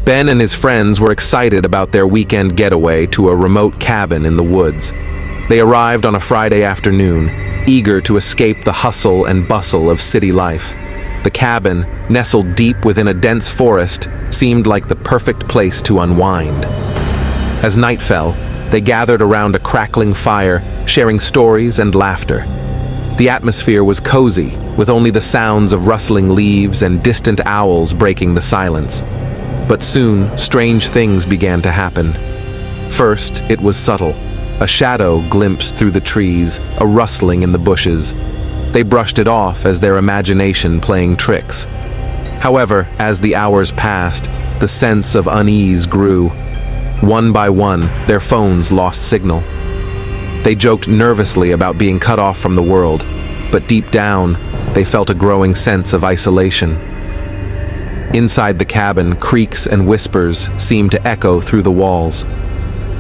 Ben and his friends were excited about their weekend getaway to a remote cabin in the woods. They arrived on a Friday afternoon, eager to escape the hustle and bustle of city life. The cabin, nestled deep within a dense forest, seemed like the perfect place to unwind. As night fell, they gathered around a crackling fire, sharing stories and laughter. The atmosphere was cozy, with only the sounds of rustling leaves and distant owls breaking the silence. But soon, strange things began to happen. First, it was subtle. A shadow glimpsed through the trees, a rustling in the bushes. They brushed it off as their imagination playing tricks. However, as the hours passed, the sense of unease grew. One by one, their phones lost signal. They joked nervously about being cut off from the world, but deep down, they felt a growing sense of isolation. Inside the cabin, creaks and whispers seemed to echo through the walls.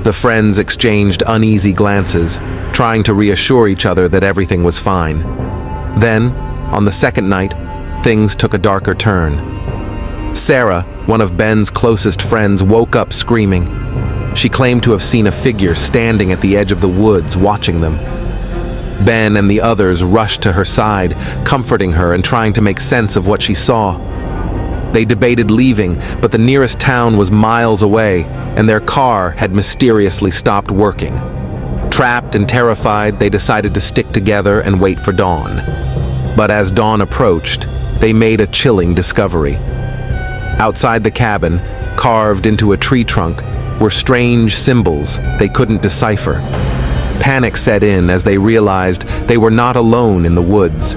The friends exchanged uneasy glances, trying to reassure each other that everything was fine. Then, on the second night, things took a darker turn. Sarah, one of Ben's closest friends, woke up screaming. She claimed to have seen a figure standing at the edge of the woods watching them. Ben and the others rushed to her side, comforting her and trying to make sense of what she saw. They debated leaving, but the nearest town was miles away, and their car had mysteriously stopped working. Trapped and terrified, they decided to stick together and wait for dawn. But as dawn approached, they made a chilling discovery. Outside the cabin, carved into a tree trunk, were strange symbols they couldn't decipher. Panic set in as they realized they were not alone in the woods.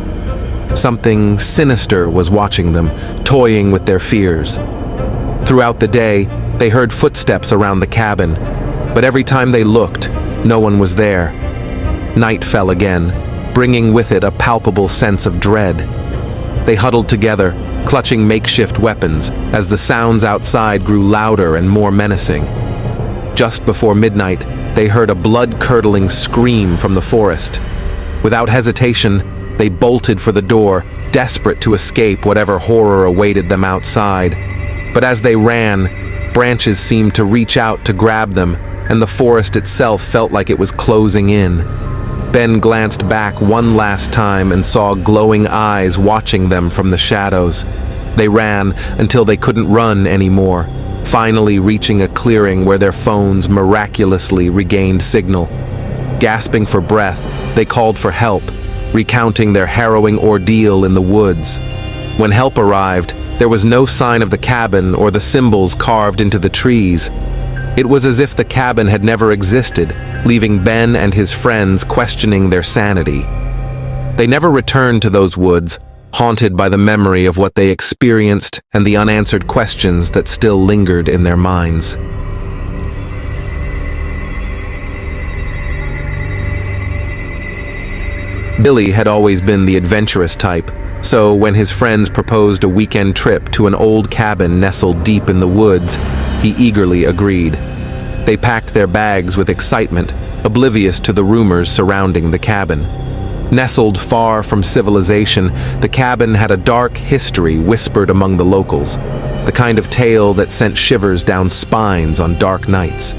Something sinister was watching them, toying with their fears. Throughout the day, they heard footsteps around the cabin, but every time they looked, no one was there. Night fell again, bringing with it a palpable sense of dread. They huddled together, clutching makeshift weapons, as the sounds outside grew louder and more menacing. Just before midnight, they heard a blood-curdling scream from the forest. Without hesitation, they bolted for the door, desperate to escape whatever horror awaited them outside. But as they ran, branches seemed to reach out to grab them, and the forest itself felt like it was closing in. Ben glanced back one last time and saw glowing eyes watching them from the shadows. They ran until they couldn't run anymore, finally reaching a clearing where their phones miraculously regained signal. Gasping for breath, they called for help, recounting their harrowing ordeal in the woods. When help arrived, there was no sign of the cabin or the symbols carved into the trees. It was as if the cabin had never existed, leaving Ben and his friends questioning their sanity. They never returned to those woods, haunted by the memory of what they experienced and the unanswered questions that still lingered in their minds. Billy had always been the adventurous type, so when his friends proposed a weekend trip to an old cabin nestled deep in the woods, he eagerly agreed. They packed their bags with excitement, oblivious to the rumors surrounding the cabin. Nestled far from civilization, the cabin had a dark history whispered among the locals, the kind of tale that sent shivers down spines on dark nights.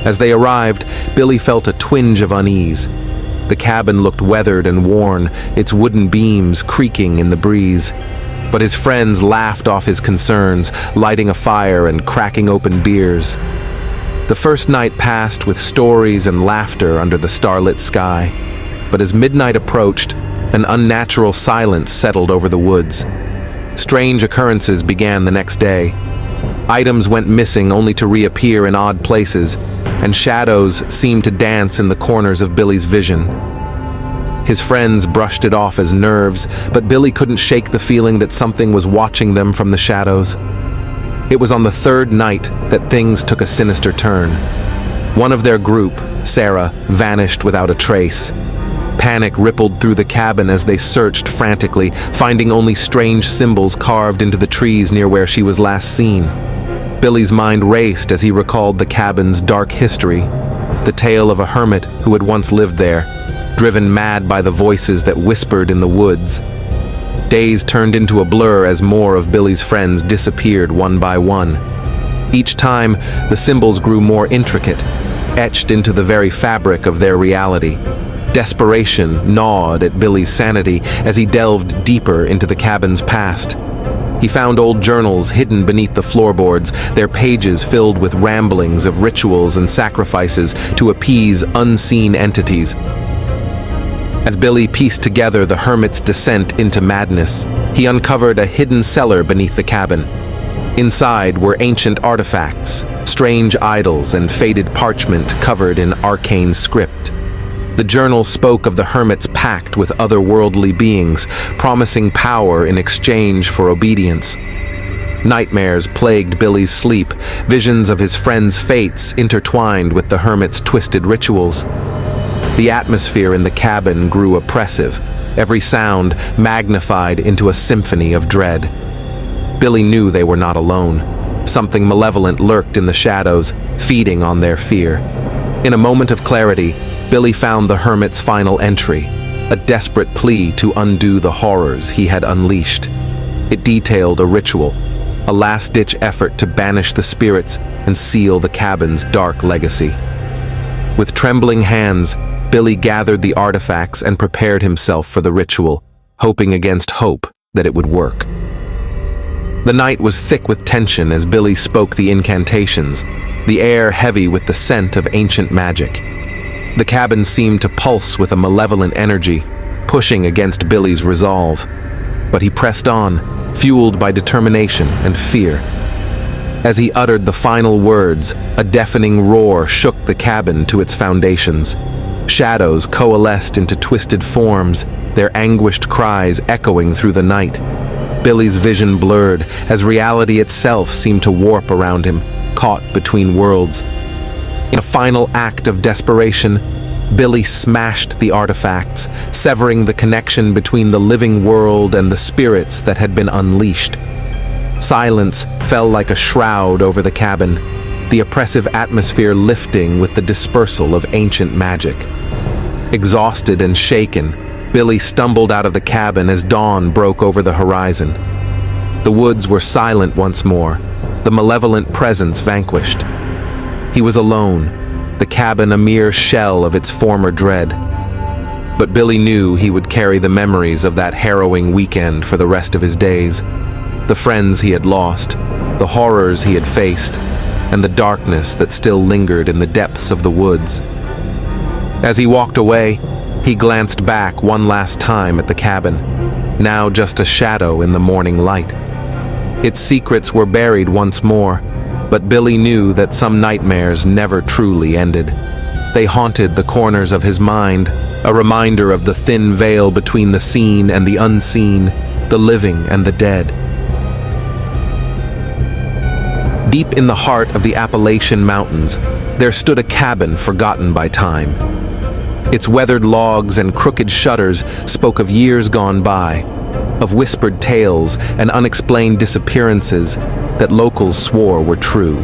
As they arrived, Billy felt a twinge of unease. The cabin looked weathered and worn, its wooden beams creaking in the breeze. But his friends laughed off his concerns, lighting a fire and cracking open beers. The first night passed with stories and laughter under the starlit sky. But as midnight approached, an unnatural silence settled over the woods. Strange occurrences began the next day. Items went missing only to reappear in odd places, and shadows seemed to dance in the corners of Billy's vision. His friends brushed it off as nerves, but Billy couldn't shake the feeling that something was watching them from the shadows. It was on the third night that things took a sinister turn. One of their group, Sarah, vanished without a trace. Panic rippled through the cabin as they searched frantically, finding only strange symbols carved into the trees near where she was last seen. Billy's mind raced as he recalled the cabin's dark history, the tale of a hermit who had once lived there, driven mad by the voices that whispered in the woods. Days turned into a blur as more of Billy's friends disappeared one by one. Each time, the symbols grew more intricate, etched into the very fabric of their reality. Desperation gnawed at Billy's sanity as he delved deeper into the cabin's past. He found old journals hidden beneath the floorboards, their pages filled with ramblings of rituals and sacrifices to appease unseen entities. As Billy pieced together the hermit's descent into madness, he uncovered a hidden cellar beneath the cabin. Inside were ancient artifacts, strange idols, and faded parchment covered in arcane script. The journal spoke of the hermit's pact with otherworldly beings, promising power in exchange for obedience. Nightmares plagued Billy's sleep, visions of his friends' fates intertwined with the hermit's twisted rituals. The atmosphere in the cabin grew oppressive, every sound magnified into a symphony of dread. Billy knew they were not alone. Something malevolent lurked in the shadows, feeding on their fear. In a moment of clarity, Billy found the hermit's final entry, a desperate plea to undo the horrors he had unleashed. It detailed a ritual, a last-ditch effort to banish the spirits and seal the cabin's dark legacy. With trembling hands, Billy gathered the artifacts and prepared himself for the ritual, hoping against hope that it would work. The night was thick with tension as Billy spoke the incantations, the air heavy with the scent of ancient magic. The cabin seemed to pulse with a malevolent energy, pushing against Billy's resolve. But he pressed on, fueled by determination and fear. As he uttered the final words, a deafening roar shook the cabin to its foundations. Shadows coalesced into twisted forms, their anguished cries echoing through the night. Billy's vision blurred as reality itself seemed to warp around him, caught between worlds. In a final act of desperation, Billy smashed the artifacts, severing the connection between the living world and the spirits that had been unleashed. Silence fell like a shroud over the cabin, the oppressive atmosphere lifting with the dispersal of ancient magic. Exhausted and shaken, Billy stumbled out of the cabin as dawn broke over the horizon. The woods were silent once more, the malevolent presence vanquished. He was alone, the cabin a mere shell of its former dread. But Billy knew he would carry the memories of that harrowing weekend for the rest of his days. The friends he had lost, the horrors he had faced, and the darkness that still lingered in the depths of the woods. As he walked away, he glanced back one last time at the cabin, now just a shadow in the morning light. Its secrets were buried once more, but Billy knew that some nightmares never truly ended. They haunted the corners of his mind, a reminder of the thin veil between the seen and the unseen, the living and the dead. Deep in the heart of the Appalachian Mountains, there stood a cabin forgotten by time. Its weathered logs and crooked shutters spoke of years gone by, of whispered tales and unexplained disappearances that locals swore were true.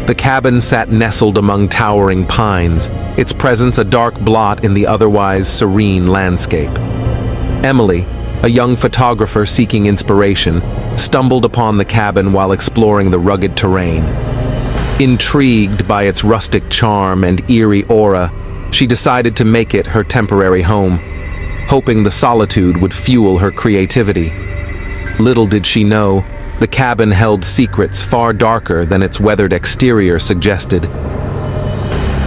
The cabin sat nestled among towering pines, its presence a dark blot in the otherwise serene landscape. Emily, a young photographer seeking inspiration, stumbled upon the cabin while exploring the rugged terrain. Intrigued by its rustic charm and eerie aura, she decided to make it her temporary home, hoping the solitude would fuel her creativity. Little did she know, the cabin held secrets far darker than its weathered exterior suggested.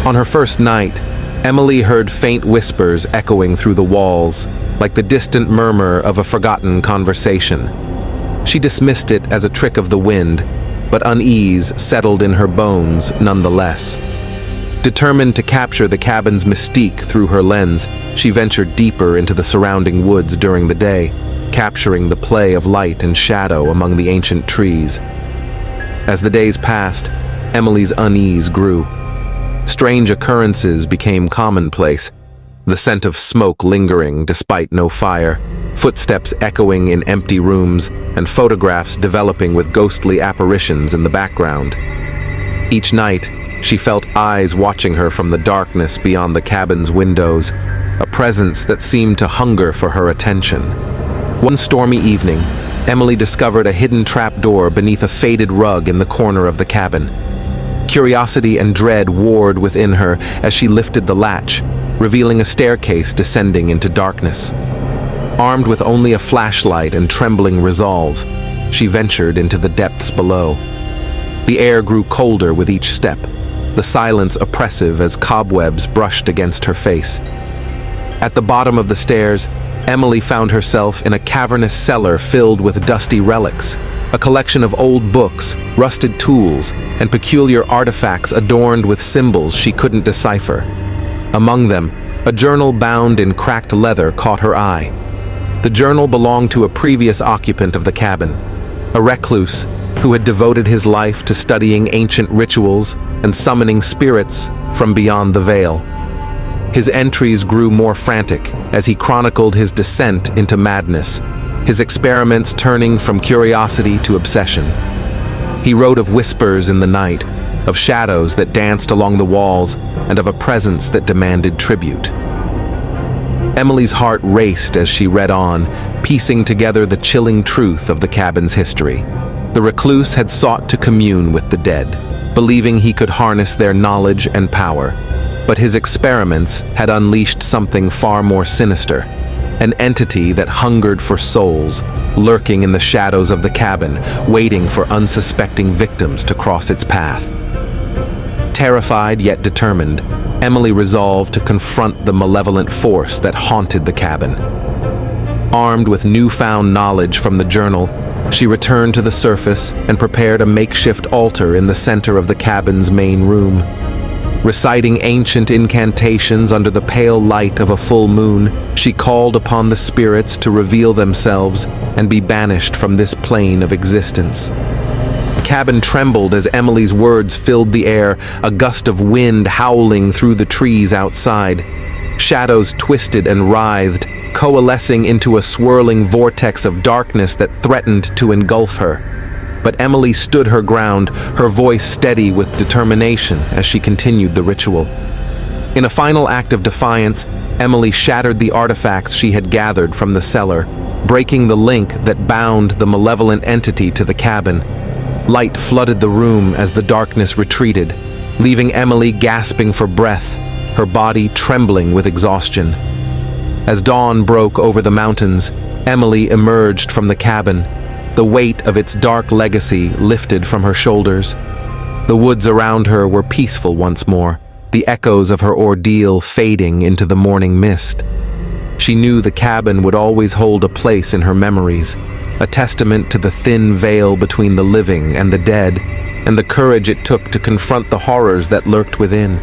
On her first night, Emily heard faint whispers echoing through the walls, like the distant murmur of a forgotten conversation. She dismissed it as a trick of the wind, but unease settled in her bones nonetheless. Determined to capture the cabin's mystique through her lens, she ventured deeper into the surrounding woods during the day, capturing the play of light and shadow among the ancient trees. As the days passed, Emily's unease grew. Strange occurrences became commonplace, the scent of smoke lingering despite no fire, footsteps echoing in empty rooms, and photographs developing with ghostly apparitions in the background. Each night, she felt eyes watching her from the darkness beyond the cabin's windows, a presence that seemed to hunger for her attention. One stormy evening, Emily discovered a hidden trapdoor beneath a faded rug in the corner of the cabin. Curiosity and dread warred within her as she lifted the latch, revealing a staircase descending into darkness. Armed with only a flashlight and trembling resolve, she ventured into the depths below. The air grew colder with each step, the silence oppressive as cobwebs brushed against her face. At the bottom of the stairs, Emily found herself in a cavernous cellar filled with dusty relics, a collection of old books, rusted tools, and peculiar artifacts adorned with symbols she couldn't decipher. Among them, a journal bound in cracked leather caught her eye. The journal belonged to a previous occupant of the cabin, a recluse who had devoted his life to studying ancient rituals and summoning spirits from beyond the veil. His entries grew more frantic as he chronicled his descent into madness, his experiments turning from curiosity to obsession. He wrote of whispers in the night, of shadows that danced along the walls, and of a presence that demanded tribute. Emily's heart raced as she read on, piecing together the chilling truth of the cabin's history. The recluse had sought to commune with the dead, believing he could harness their knowledge and power. But his experiments had unleashed something far more sinister, an entity that hungered for souls, lurking in the shadows of the cabin, waiting for unsuspecting victims to cross its path. Terrified yet determined, Emily resolved to confront the malevolent force that haunted the cabin. Armed with newfound knowledge from the journal, she returned to the surface and prepared a makeshift altar in the center of the cabin's main room. Reciting ancient incantations under the pale light of a full moon, she called upon the spirits to reveal themselves and be banished from this plane of existence. The cabin trembled as Emily's words filled the air, a gust of wind howling through the trees outside. Shadows twisted and writhed, coalescing into a swirling vortex of darkness that threatened to engulf her. But Emily stood her ground, her voice steady with determination as she continued the ritual. In a final act of defiance, Emily shattered the artifacts she had gathered from the cellar, breaking the link that bound the malevolent entity to the cabin. Light flooded the room as the darkness retreated, leaving Emily gasping for breath, her body trembling with exhaustion. As dawn broke over the mountains, Emily emerged from the cabin, the weight of its dark legacy lifted from her shoulders. The woods around her were peaceful once more, the echoes of her ordeal fading into the morning mist. She knew the cabin would always hold a place in her memories, a testament to the thin veil between the living and the dead, and the courage it took to confront the horrors that lurked within.